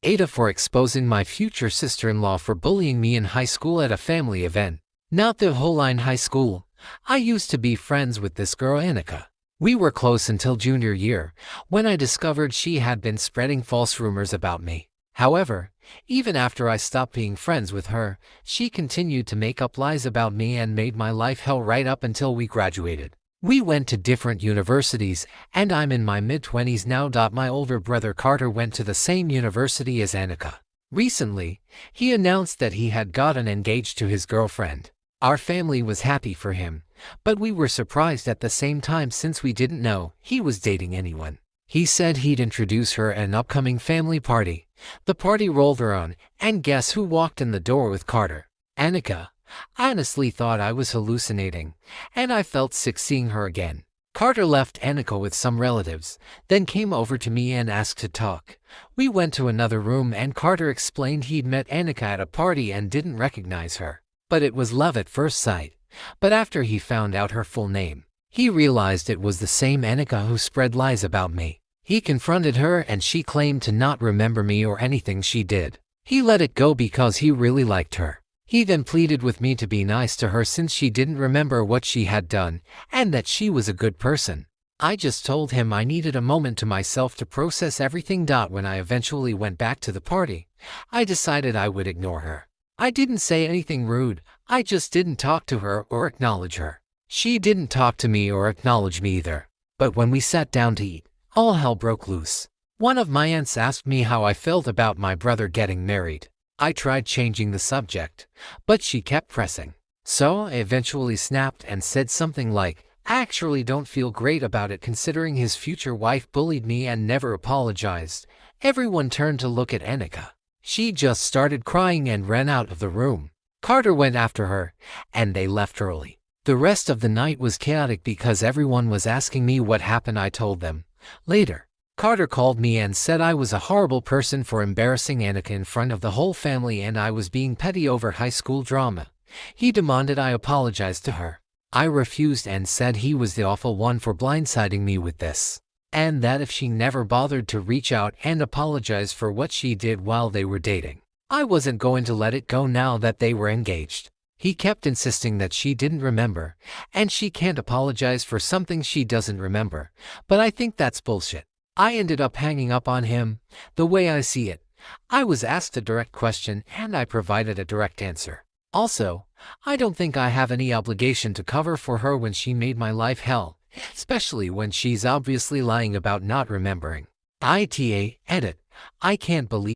Ada for exposing my future sister-in-law for bullying me in high school at a family event. Not the whole line high school. I used to be friends with this girl Annika. We were close until junior year, when I discovered she had been spreading false rumors about me. However, even after I stopped being friends with her, she continued to make up lies about me and made my life hell right up until we graduated. We went to different universities, and I'm in my mid-20s now. My older brother Carter went to the same university as Annika. Recently, he announced that he had gotten engaged to his girlfriend. Our family was happy for him, but we were surprised at the same time since we didn't know he was dating anyone. He said he'd introduce her at an upcoming family party. The party rolled around, and guess who walked in the door with Carter? Annika. I honestly thought I was hallucinating, and I felt sick seeing her again. Carter left Annika with some relatives, then came over to me and asked to talk. We went to another room and Carter explained he'd met Annika at a party and didn't recognize her. But it was love at first sight. But after he found out her full name, he realized it was the same Annika who spread lies about me. He confronted her and she claimed to not remember me or anything she did. He let it go because he really liked her. He then pleaded with me to be nice to her since she didn't remember what she had done, and that she was a good person. I just told him I needed a moment to myself to process everything. When I eventually went back to the party, I decided I would ignore her. I didn't say anything rude, I just didn't talk to her or acknowledge her. She didn't talk to me or acknowledge me either. But when we sat down to eat, all hell broke loose. One of my aunts asked me how I felt about my brother getting married. I tried changing the subject, but she kept pressing. So I eventually snapped and said something like, I actually don't feel great about it considering his future wife bullied me and never apologized. Everyone turned to look at Annika. She just started crying and ran out of the room. Carter went after her, and they left early. The rest of the night was chaotic because everyone was asking me what happened. I told them. Later, Carter called me and said I was a horrible person for embarrassing Annika in front of the whole family and I was being petty over high school drama. He demanded I apologize to her. I refused and said he was the awful one for blindsiding me with this, and that if she never bothered to reach out and apologize for what she did while they were dating, I wasn't going to let it go now that they were engaged. He kept insisting that she didn't remember, and she can't apologize for something she doesn't remember, but I think that's bullshit. I ended up hanging up on him. The way I see it, I was asked a direct question and I provided a direct answer. Also, I don't think I have any obligation to cover for her when she made my life hell, especially when she's obviously lying about not remembering. Edit. I can't believe